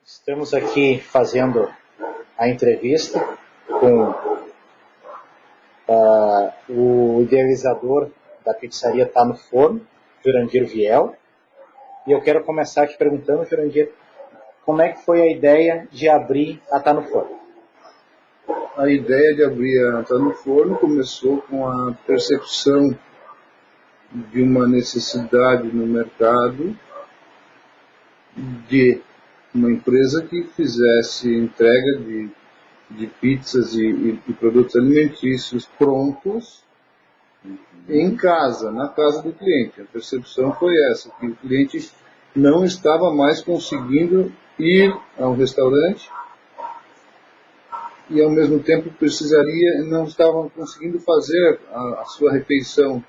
Estamos aqui fazendo a entrevista com o idealizador da pizzaria Tá no Forno, Jurandir Viel. E eu quero começar te perguntando, Jurandir, como é que foi a ideia de abrir a Tá no Forno? A ideia de abrir a Tá no Forno começou com a percepção de uma necessidade no mercado de uma empresa que fizesse entrega de pizzas e produtos alimentícios prontos em casa, na casa do cliente. A percepção foi essa, que o cliente não estava mais conseguindo ir ao restaurante e ao mesmo tempo não estava conseguindo fazer a sua refeição,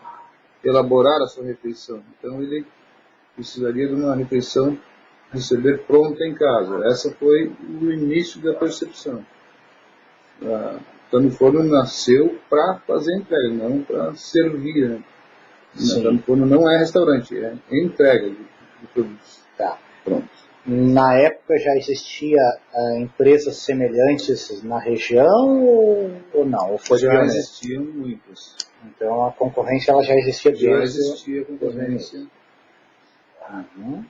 elaborar a sua refeição. Então ele precisaria de uma refeição receber pronta em casa. Essa foi o início da percepção. Tá no Forno nasceu para fazer entrega, não para servir. Né? Tá no Forno não é restaurante, é entrega de produtos. Tá. Pronto. Na época já existia empresas semelhantes na região ou não? Ou foi já existiam muitas. Então a concorrência ela já existia desde... Já existia a concorrência. Uhum.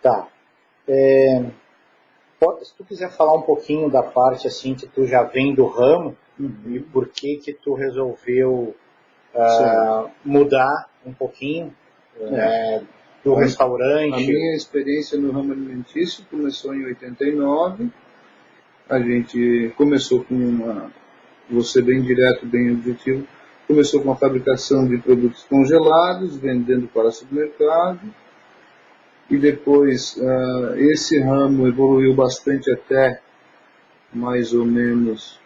Tá. Se tu quiser falar um pouquinho da parte assim que tu já vem do ramo, e por que tu resolveu mudar um pouquinho do restaurante. A minha experiência no ramo alimentício começou em 89. A gente começou vou ser bem direto, bem objetivo, começou com a fabricação de produtos congelados, vendendo para supermercado. E depois esse ramo evoluiu bastante até mais ou menos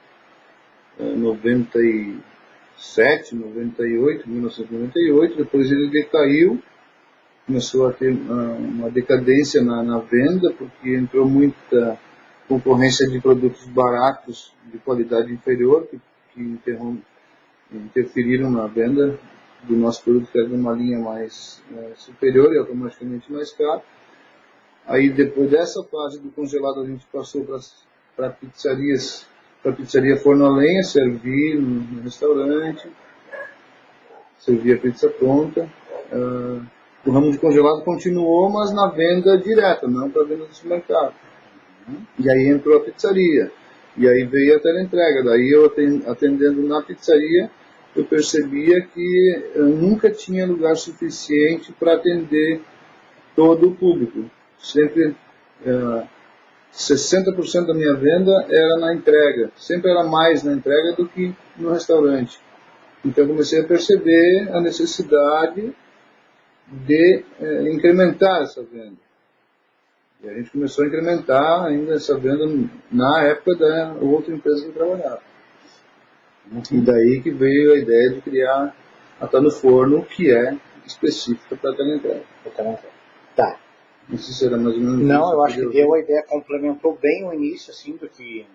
1998, depois ele decaiu, começou a ter uma decadência na venda, porque entrou muita concorrência de produtos baratos, de qualidade inferior, que interferiram na venda do nosso produto, que era de uma linha mais superior e automaticamente mais caro. Aí depois dessa fase do congelado a gente passou para pizzarias, para a pizzaria Forno a Lenha, servir no restaurante, servir a pizza pronta. O ramo de congelado continuou, mas na venda direta, não para a venda do supermercado. E aí entrou a pizzaria, e aí veio a teleentrega. Daí eu atendendo na pizzaria, eu percebia que eu nunca tinha lugar suficiente para atender todo o público. Sempre 60% da minha venda era na entrega, sempre era mais na entrega do que no restaurante. Então eu comecei a perceber a necessidade de incrementar essa venda. E a gente começou a incrementar ainda essa venda na época da outra empresa que eu trabalhava. E daí que veio a ideia de criar a Tá no Forno, que é específica para a teleentrega. Tá. Não sei se era mais ou menos isso. Não, eu acho que deu a ideia, complementou bem o início assim, do que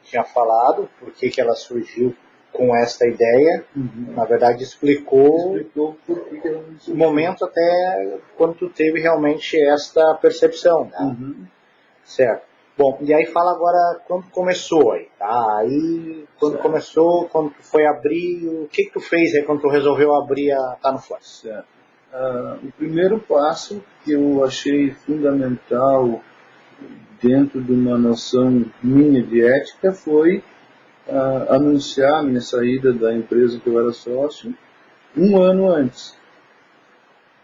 tinha falado, por que ela surgiu com esta ideia. Na verdade explicou por que ela não surgiu. O momento até quando tu teve realmente esta percepção, né? Certo. Bom, e aí fala agora quando começou aí, tá? Aí, quando começou, quando tu foi abrir, o que tu fez aí quando tu resolveu abrir a Tá no Forno? Certo. O primeiro passo que eu achei fundamental dentro de uma noção minha de ética foi anunciar a minha saída da empresa que eu era sócio um ano antes.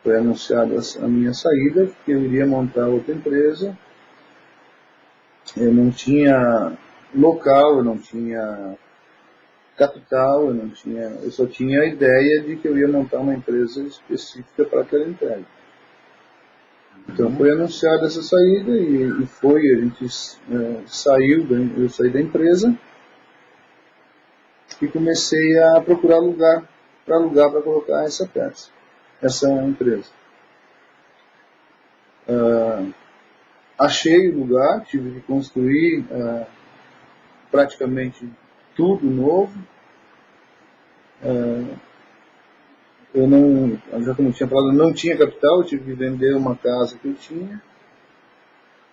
Foi anunciada a minha saída, que eu iria montar outra empresa. Eu não tinha local, eu não tinha capital, eu só tinha a ideia de que eu ia montar uma empresa específica para aquela entrega. Então foi anunciada essa saída e a gente eu saí da empresa e comecei a procurar lugar para colocar essa empresa. Achei o lugar, tive que construir praticamente tudo novo. eu não, já como eu tinha falado, não tinha capital, eu tive que vender uma casa que eu tinha,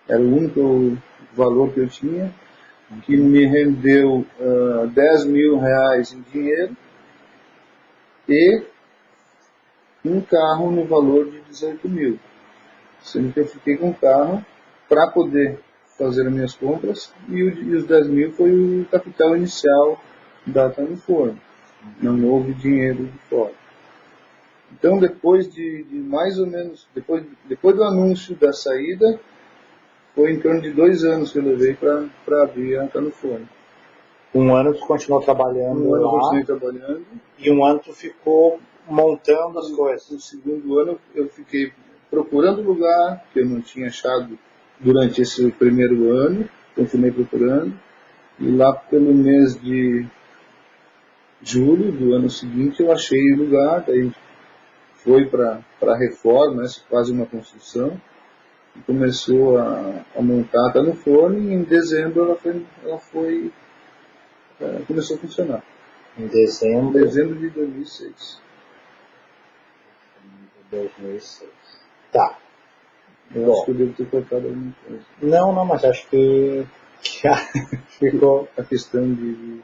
era o único valor que eu tinha, que me rendeu 10 mil reais em dinheiro e um carro no valor de 18 mil. Sendo que eu fiquei com o carro para poder fazer as minhas compras e os 10 mil foi o capital inicial da Forno. Não houve dinheiro de fora. Então, depois de mais ou menos, depois do anúncio da saída, foi em torno de 2 anos que eu levei para abrir a Forno. Um ano tu continuou trabalhando Um ano eu lá continuei trabalhando. e um ano tu ficou montando as coisas. No segundo ano eu fiquei procurando lugar que eu não tinha achado durante esse primeiro ano, continuei procurando. E lá pelo mês de julho do ano seguinte eu achei o lugar, daí foi para a reforma, quase uma construção, e começou a montar, está no forno, e em dezembro começou a funcionar. Em dezembro De 2006. 2006. Tá. Eu acho que eu devo ter cortado alguma coisa. Não, mas acho que ficou. A questão de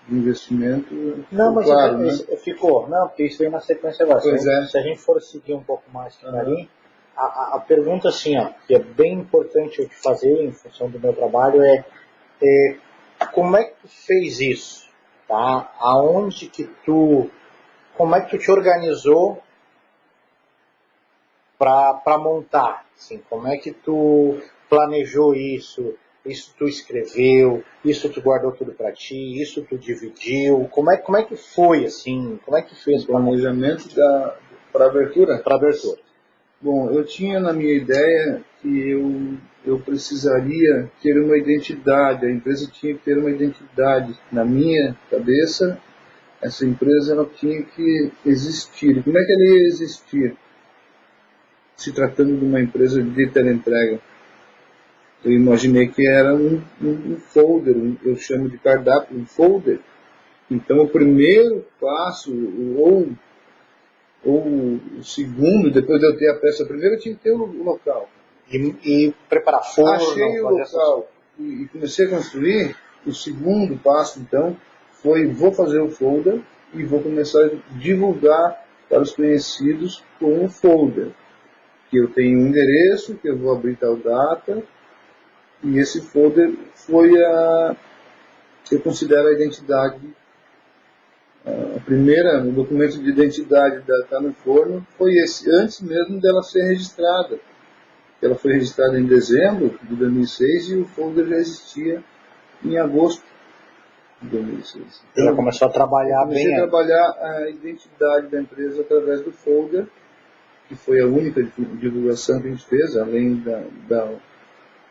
investimento. Não, mas claro, né? ficou. Não, porque isso vem na sequência agora. Se a gente for seguir um pouco mais que ali, a pergunta assim, ó, que é bem importante eu te fazer em função do meu trabalho é como é que tu fez isso? Tá? Como é que tu te organizou para montar? Assim, como é que tu planejou isso? Isso tu escreveu? Isso tu guardou tudo para ti? Isso tu dividiu? Como é que foi assim? Como é que fez o planejamento para abertura? Para abertura. Bom, eu tinha na minha ideia que eu precisaria ter uma identidade, a empresa tinha que ter uma identidade. Na minha cabeça, essa empresa ela tinha que existir. Como é que ela ia existir? Se tratando de uma empresa de teleentrega. Eu imaginei que era um folder, eu chamo de cardápio, um folder. Então o primeiro passo, ou o segundo, depois de eu ter a peça primeira, eu tinha que ter o local. E preparar forno. Achei o local e comecei a construir. O segundo passo, então, foi: vou fazer o folder e vou começar a divulgar para os conhecidos com o folder. Que eu tenho um endereço, que eu vou abrir tal data, e esse folder foi eu considero a identidade. O documento de identidade da Tá no Forno foi esse, antes mesmo dela ser registrada. Ela foi registrada em dezembro de 2006 e o folder já existia em agosto de 2006. Então, já começou a trabalhar bem. Comecei a trabalhar a identidade da empresa através do folder, que foi a única divulgação que a gente fez, além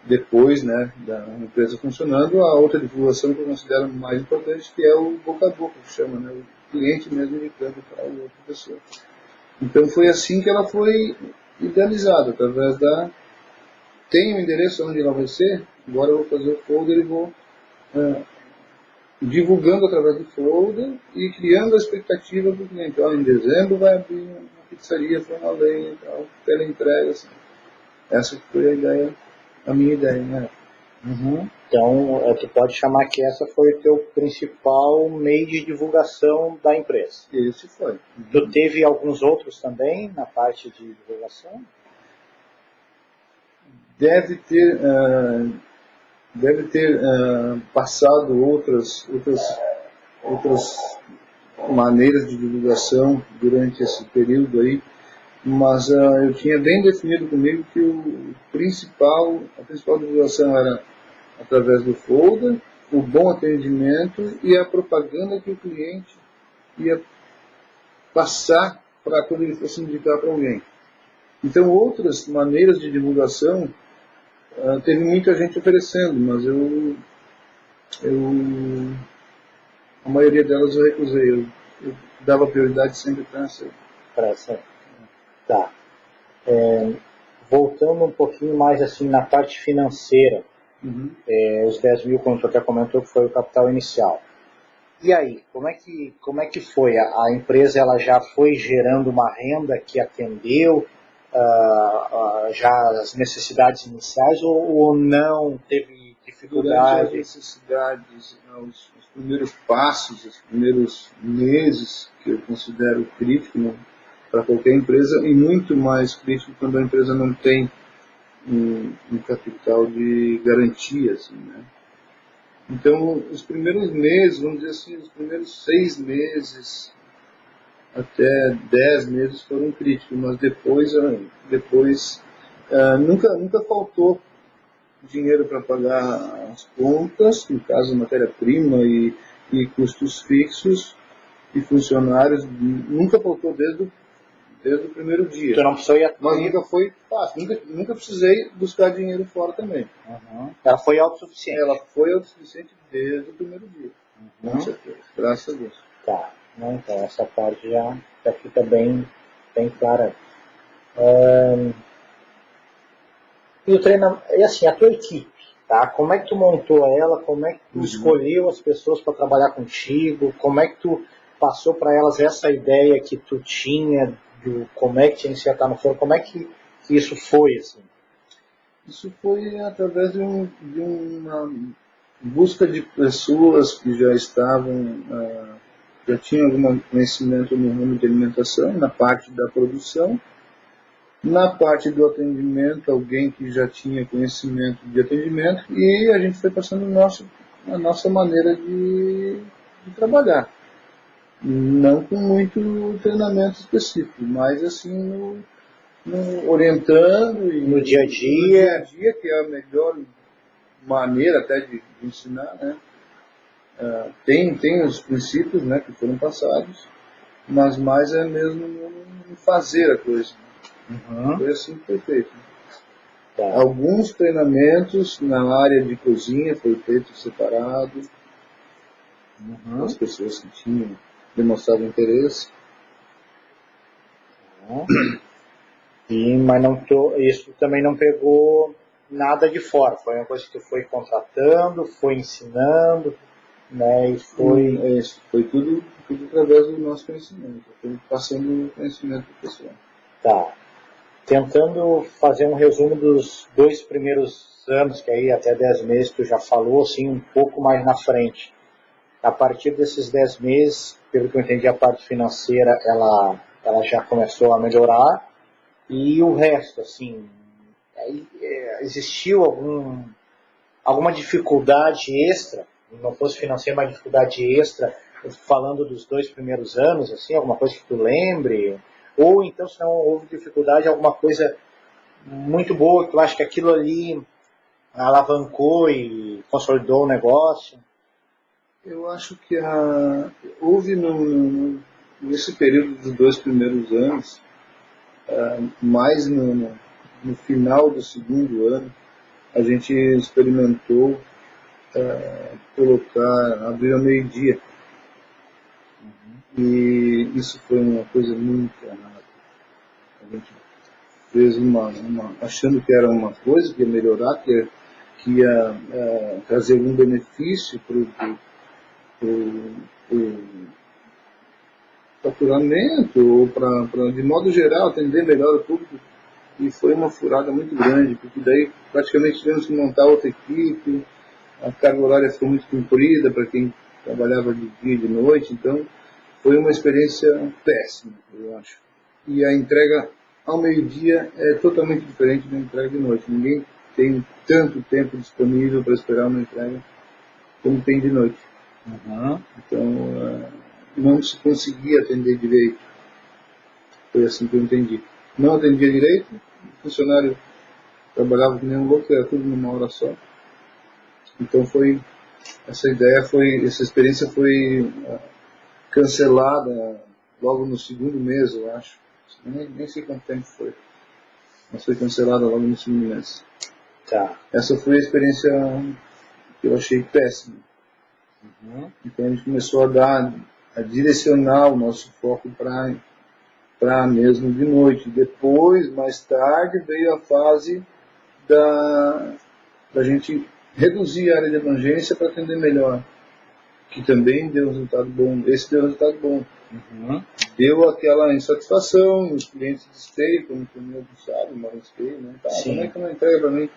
depois, né, da empresa funcionando. A outra divulgação que eu considero mais importante, que é o boca a boca, que chama, né, o cliente mesmo indicando para a outra pessoa. Então foi assim que ela foi idealizada, através tem um endereço onde ela vai ser, agora eu vou fazer o folder e vou divulgando através do folder e criando a expectativa do cliente. Em dezembro vai abrir uma pizzaria para uma lenha e tal, teleentrega, assim. Essa foi a minha ideia, né? Uhum. Então, tu pode chamar que essa foi o teu principal meio de divulgação da empresa. Esse foi. Tu teve alguns outros também na parte de divulgação? Deve ter passado outras maneiras de divulgação durante esse período aí, mas eu tinha bem definido comigo que a principal divulgação era através do folder, o bom atendimento e a propaganda que o cliente ia passar para quando ele fosse indicar para alguém. Então, outras maneiras de divulgação, teve muita gente oferecendo, mas a maioria delas eu recusei. Eu dava prioridade sempre para essa. Tá. Voltando um pouquinho mais assim na parte financeira, os 10 mil, como tu até comentou, que foi o capital inicial. E aí, como é que foi? A empresa ela já foi gerando uma renda que atendeu já as necessidades iniciais ou não teve Durante as dificuldade? necessidades, os primeiros passos, os primeiros meses, que eu considero crítico, né, para qualquer empresa, e muito mais crítico quando a empresa não tem um capital de garantia. Assim, né? Então, os primeiros meses, vamos dizer assim, os primeiros 6 meses até 10 meses foram críticos, mas depois nunca faltou dinheiro para pagar as contas, no caso matéria-prima e custos fixos e funcionários, nunca faltou desde o primeiro dia. Tu não precisou ir Mas nunca foi fácil, nunca precisei buscar dinheiro fora também. Uhum. Ela foi autossuficiente. Ela foi autossuficiente desde o primeiro dia, com certeza, graças a Deus. Tá, né, então essa parte já fica bem clara. E o treinamento, e assim, a tua equipe, tá? Como é que tu montou ela? Como é que tu escolheu as pessoas para trabalhar contigo? Como é que tu passou para elas essa ideia que tu tinha do como é que tinha que se atar no forno? Como é que isso foi, assim? Isso foi através de uma busca de pessoas que já estavam, já tinham algum conhecimento no ramo de alimentação, na parte da produção. Na parte do atendimento, alguém que já tinha conhecimento de atendimento, e a gente foi passando a nossa maneira de trabalhar. Não com muito treinamento específico, mas assim orientando e No dia a dia, que é a melhor maneira até de ensinar, né? Tem os princípios, né, que foram passados, mas mais é mesmo no fazer a coisa. Foi assim que foi feito. tá. Alguns treinamentos na área de cozinha foi feito separado, as pessoas que tinham demonstrado interesse. Mas isso também não pegou nada de fora. Foi uma coisa que tu foi contratando, foi ensinando, né? E foi. Foi tudo através do nosso conhecimento, foi passando o conhecimento para o pessoal. Tá. Tentando fazer um resumo dos 2 primeiros anos, que aí até 10 meses tu já falou, assim, um pouco mais na frente. A partir desses 10 meses, pelo que eu entendi, a parte financeira, ela já começou a melhorar. E o resto, assim, existiu alguma dificuldade extra, não fosse financeira, mas dificuldade extra, falando dos 2 primeiros anos, assim, alguma coisa que tu lembre? Ou então, se não houve dificuldade, alguma coisa muito boa, que tu acha que aquilo ali alavancou e consolidou o negócio? Eu acho que houve nesse período dos 2 primeiros anos, mais no final do segundo ano, a gente experimentou abrir ao meio-dia. E isso foi uma coisa muito errada. A gente fez achando que era uma coisa que ia melhorar, que ia trazer algum benefício para o faturamento, ou de modo geral, atender melhor o público. E foi uma furada muito grande, porque daí praticamente tivemos que montar outra equipe, a carga horária ficou muito comprida para quem trabalhava de dia e de noite, então foi uma experiência péssima, eu acho. E a entrega ao meio-dia é totalmente diferente da entrega de noite. Ninguém tem tanto tempo disponível para esperar uma entrega como tem de noite. Então, não se conseguia atender direito. Foi assim que eu entendi. Não atendia direito, o funcionário trabalhava que nem um louco, era tudo numa hora só. Então essa experiência foi cancelada logo no segundo mês, eu acho. Nem sei quanto tempo foi. Mas foi cancelada logo no segundo mês. Tá. Essa foi a experiência que eu achei péssima. Então a gente começou a direcionar o nosso foco para mesmo de noite. Depois, mais tarde, veio a fase da gente reduzir a área de abrangência para atender melhor. que também deu um resultado bom. Esse deu um resultado bom. Deu aquela insatisfação nos clientes de esteio, como tu mesmo sabe, mas esteio, né? Tá, como é que não entrega para mim?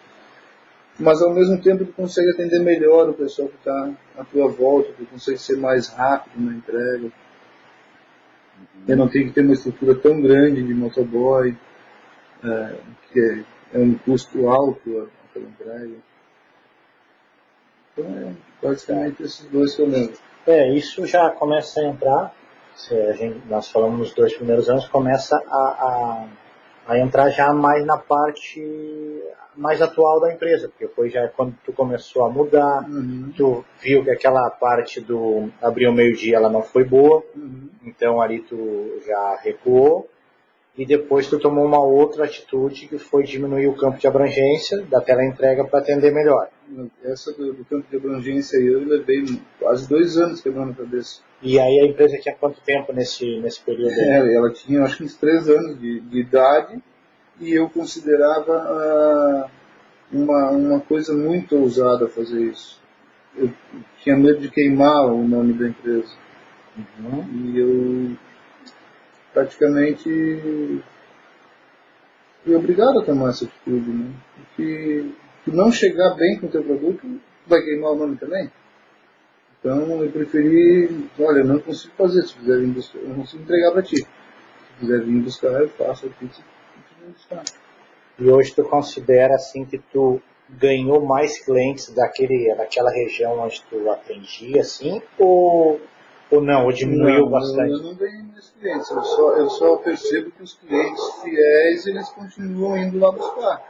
Mas ao mesmo tempo tu consegue atender melhor o pessoal que está à tua volta, tu consegue ser mais rápido na entrega. Eu não tenho que ter uma estrutura tão grande de motoboy, que é um custo alto aquela entrega. Então é basicamente esses dois que eu lembro. Isso já começa a entrar, nós falamos nos 2 primeiros anos, começa a entrar já mais na parte mais atual da empresa, porque foi já quando tu começou a mudar, tu viu que aquela parte do abrir ao meio-dia ela não foi boa, então ali tu já recuou, e depois tu tomou uma outra atitude que foi diminuir o campo de abrangência da teleentrega para atender melhor. Essa do campo de abrangência eu levei quase 2 anos quebrando a cabeça. E aí a empresa tinha quanto tempo nesse período aí? Ela tinha acho que uns 3 anos de idade, e eu considerava uma coisa muito ousada fazer isso. Eu tinha medo de queimar o nome da empresa. E eu praticamente fui obrigado a tomar essa atitude, né? Porque se não chegar bem com o teu produto, vai queimar o nome também. Então eu preferi, olha, eu não consigo fazer, se quiser vir buscar, eu não consigo entregar para ti. Se quiser vir buscar, eu faço aqui, se quiser buscar. E hoje tu considera assim que tu ganhou mais clientes daquela região onde tu atendia, assim, ou não, ou diminuiu bastante? Eu não ganhei mais clientes, eu só percebo que os clientes fiéis, eles continuam indo lá buscar.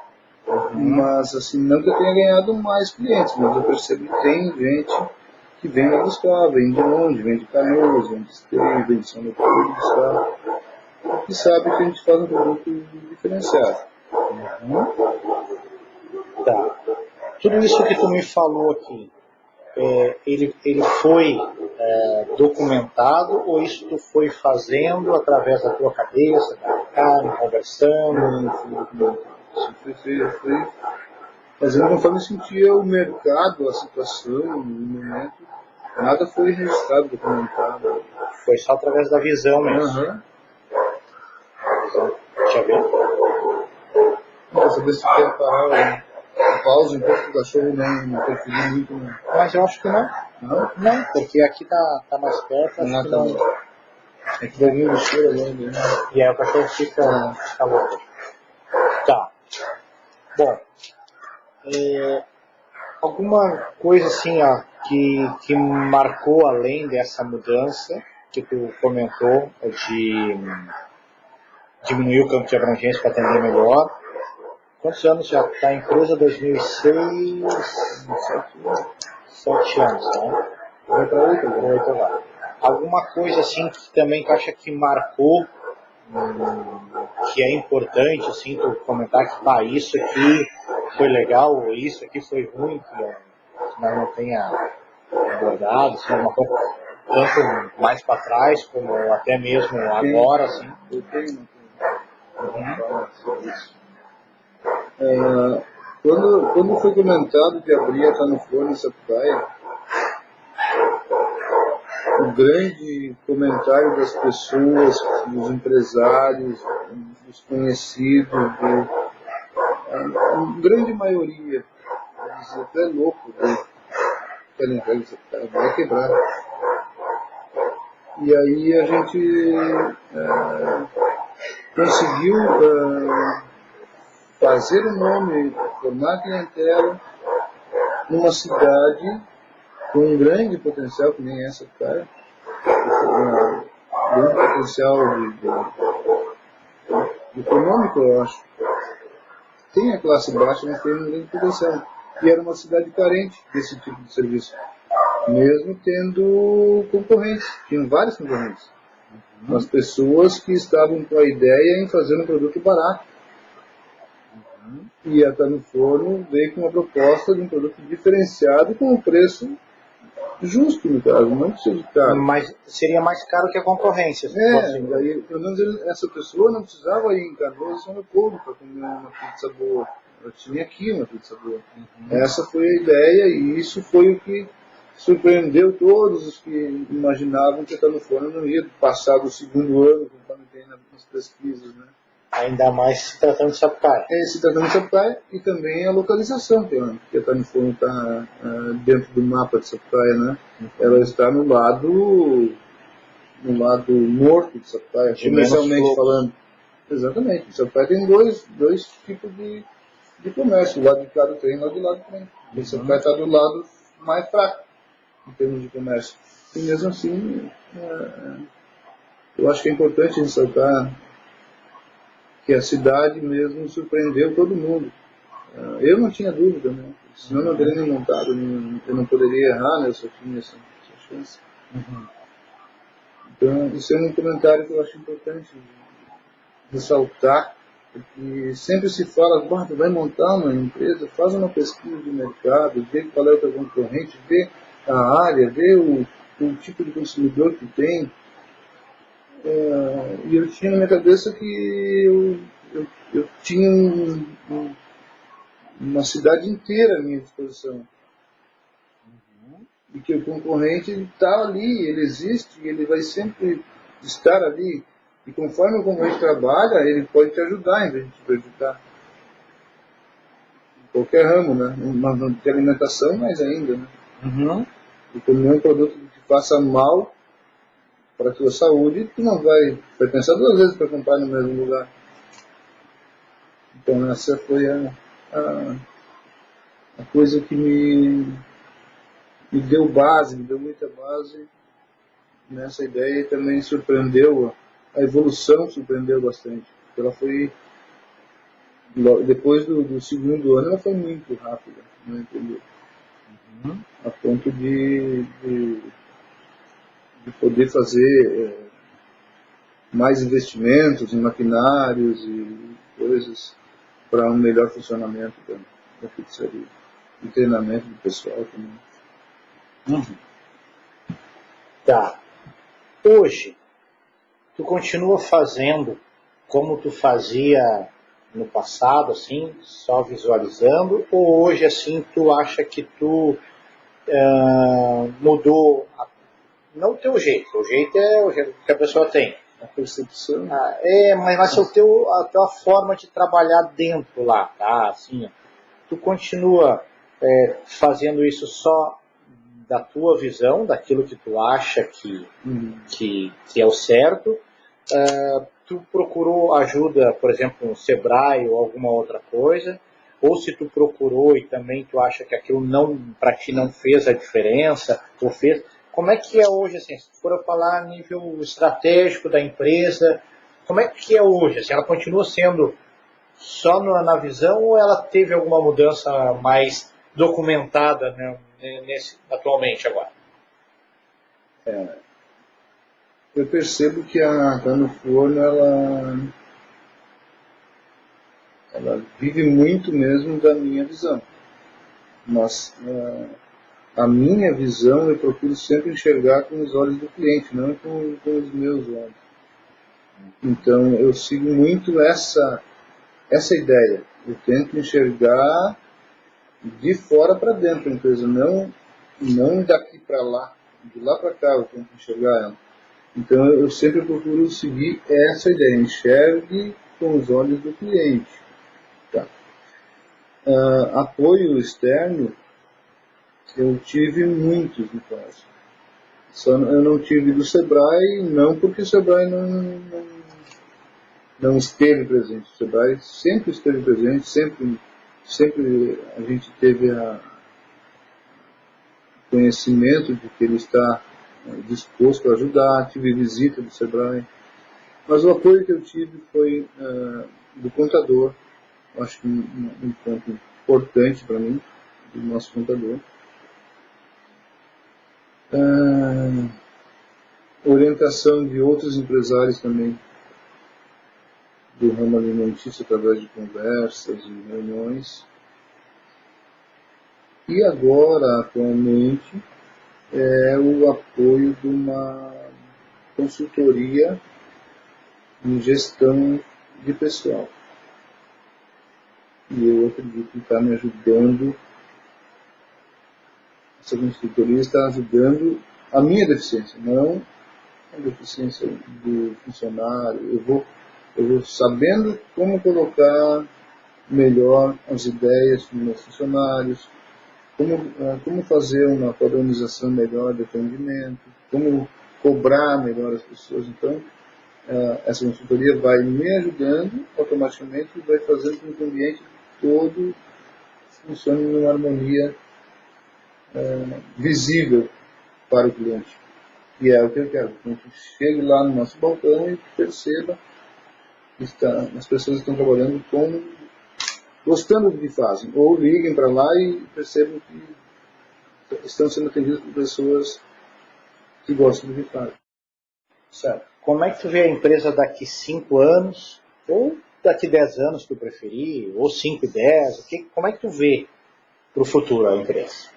Mas assim, não que eu tenha ganhado mais clientes, mas eu percebo que tem gente que vem lá buscar, vem de longe, vem de Canoas, vem de Esteio, vem de São Leopoldo buscar, e sabe que a gente faz um produto diferenciado. Tá. Tudo isso que tu me falou aqui, ele foi documentado, ou isso tu foi fazendo através da tua cabeça, da carne, conversando? Fui fazendo conforme eu sentia o mercado, a situação, o momento. Nada foi registrado, documentado. Foi só através da visão mesmo. Deixa eu ver. Quer saber se quer parar o pause um pouco, o cachorro não interferir muito. Não. Mas eu acho que não. Não, porque aqui tá mais perto, acho que não. É que vai vir o cheiro ali, né? E aí o cachorro fica louco. Tá. Bom, alguma coisa assim, ó, que marcou além dessa mudança que tu comentou de diminuir o campo de abrangência para atender melhor? Quantos anos já está a empresa? 2006? 7 anos, né? Vai para 8 agora. Alguma coisa assim que também tu acha que marcou, que é importante, assim, tu comentar que isso aqui foi legal, ou isso aqui foi ruim, que nós não tenha abordado, assim, alguma coisa, tanto mais para trás, como até mesmo agora, assim. Eu tenho quando foi comentado de abrir a Tanufone em Sapucaia, o grande comentário das pessoas, dos empresários, dos conhecidos, a grande maioria, dizia, até louco, aquela entrega de Sapucaia vai quebrar. E aí a gente conseguiu fazer o nome, formar clientela numa cidade com um grande potencial, que nem essa cara, um grande potencial de econômico, eu acho. Tem a classe baixa, mas tem um grande potencial. E era uma cidade carente desse tipo de serviço, mesmo tendo concorrentes, tinham vários concorrentes. As pessoas que estavam com a ideia em fazer um produto barato. E a Tanufone veio com uma proposta de um produto diferenciado com um preço justo, no caso, não precisa de caro. Mas seria mais caro que a concorrência. Daí, pelo menos essa pessoa não precisava ir em Canoas, São Leopoldo, para comer uma pizza boa. Ela tinha aqui uma pizza boa. Essa foi a ideia, e isso foi o que surpreendeu todos os que imaginavam que a Tanufone não ia passar do segundo ano, conforme tem nas pesquisas, né? Ainda mais se tratando de Sapucaia. Se tratando de Sapucaia e também a localização, que a Tanufone está dentro do mapa de Sapucaia, né? Ela está no lado norte de Sapucaia, comercialmente falando. Exatamente. Sapucaia tem dois tipos de comércio, o lado de cá do trem e o lado de lá do trem. E Sapucaia está do lado mais fraco em termos de comércio. E mesmo assim, eu acho que é importante ressaltar que a cidade mesmo surpreendeu todo mundo. Eu não tinha dúvida, né? Senão eu não teria nem montado, eu não poderia errar, né? Eu só tinha essa chance. Então, isso é um comentário que eu acho importante ressaltar, porque sempre se fala, tu vai montar uma empresa, faz uma pesquisa de mercado, vê qual é o teu concorrente, vê a área, vê o tipo de consumidor que tem. E eu tinha na minha cabeça que eu tinha uma cidade inteira à minha disposição. E que o concorrente está ali, ele existe, ele vai sempre estar ali. E conforme o concorrente trabalha, ele pode te ajudar em vez de te prejudicar. Em qualquer ramo, né? De alimentação, mais ainda, né? E como nenhum produto que te faça mal para a tua saúde, tu não vai pensar duas vezes para comprar no mesmo lugar. Então essa foi a coisa que me deu base, me deu muita base nessa ideia, e também surpreendeu, a evolução surpreendeu bastante. Ela foi, depois do segundo ano, ela foi muito rápida, né, entendeu? A ponto de poder fazer mais investimentos em maquinários e coisas para um melhor funcionamento da pizzaria. E treinamento do pessoal também. Tá. Hoje, tu continua fazendo como tu fazia no passado, assim, só visualizando, ou hoje, assim, tu acha que tu mudou, não o teu jeito, o jeito é o jeito que a pessoa tem. A percepção. Mas vai ser a tua forma de trabalhar dentro lá, tá? Assim, tu continua fazendo isso só da tua visão, daquilo que tu acha que é o certo. Tu procurou ajuda, por exemplo, no Sebrae ou alguma outra coisa, ou se tu procurou e também tu acha que aquilo para ti não fez a diferença, ou fez. Como é que é hoje, assim, se for falar a nível estratégico da empresa, como é que é hoje? Assim, ela continua sendo só na visão ou ela teve alguma mudança mais documentada, né, atualmente agora? Eu percebo que a Tá no Forno, ela vive muito mesmo da minha visão. Mas a minha visão eu procuro sempre enxergar com os olhos do cliente, não com os meus olhos. Então eu sigo muito essa ideia. Eu tento enxergar de fora para dentro a empresa, não daqui para lá, de lá para cá eu tento enxergar ela. Então eu sempre procuro seguir essa ideia, enxergue com os olhos do cliente. Tá. Apoio externo, eu tive muitos no caso. Só eu não tive do Sebrae, não porque o Sebrae não esteve presente. O Sebrae sempre esteve presente, sempre a gente teve conhecimento de que ele está disposto a ajudar, tive visita do Sebrae. Mas o apoio que eu tive foi do contador, acho que um ponto importante para mim, do nosso contador. Orientação de outros empresários também, do ramo alimentício, através de conversas e reuniões. E agora, atualmente, é o apoio de uma consultoria em gestão de pessoal. E eu acredito que está me ajudando essa consultoria está ajudando a minha deficiência, não a deficiência do funcionário. Eu vou sabendo como colocar melhor as ideias dos meus funcionários, como fazer uma padronização melhor de atendimento, como cobrar melhor as pessoas. Então, essa consultoria vai me ajudando, automaticamente vai fazendo com que o ambiente todo funcione numa harmonia visível para o cliente. E é o que eu quero, que a gente chegue lá no nosso balcão e perceba que as pessoas estão trabalhando gostando do que fazem, ou liguem para lá e percebam que estão sendo atendidos por pessoas que gostam do que fazem. Certo. Como é que tu vê a empresa daqui 5 anos, ou daqui 10 anos, se tu preferir, ou 5 e 10, como é que tu vê para o futuro a empresa?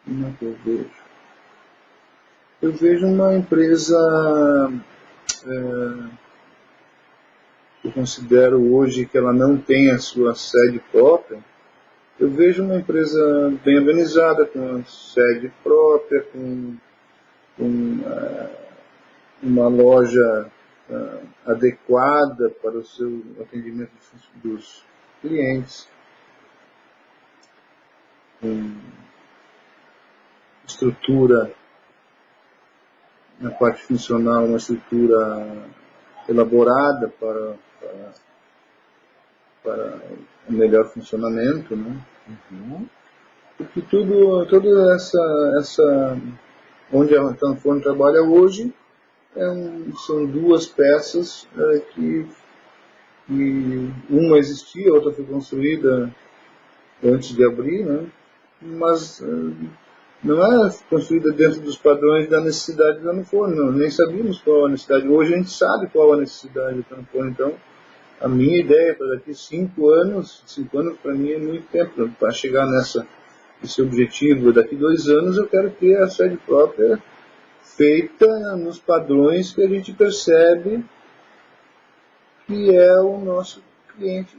Como é que eu vejo? Eu vejo uma empresa que eu considero hoje que ela não tem a sua sede própria. Eu vejo uma empresa bem organizada, com a sede própria, com uma loja adequada para o seu atendimento dos clientes, com estrutura, na parte funcional, uma estrutura elaborada para o melhor funcionamento, né? Uhum. Porque toda essa onde a Tanfone trabalha hoje são duas peças que uma existia, a outra foi construída antes de abrir, né? Mas não é construída dentro dos padrões da necessidade da Tanfone, não. Nem sabíamos qual a necessidade. Hoje a gente sabe qual a necessidade da Tanfone, então a minha ideia para daqui 5 anos para mim é muito tempo para chegar nesse objetivo. Daqui 2 anos eu quero ter a sede própria feita nos padrões que a gente percebe que é o nosso cliente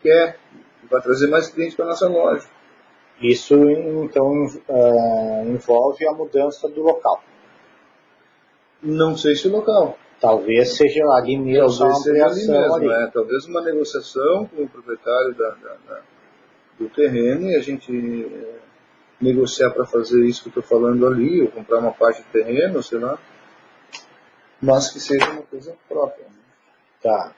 quer, que vai trazer mais clientes para a nossa loja. Isso, então, envolve a mudança do local. Não sei se o local. Talvez seja ali mesmo, talvez seja ali mesmo, ali. Talvez uma negociação com o proprietário do terreno e a gente negociar para fazer isso que eu estou falando ali, ou comprar uma parte de terreno, sei lá, mas que seja uma coisa própria. Né? Tá.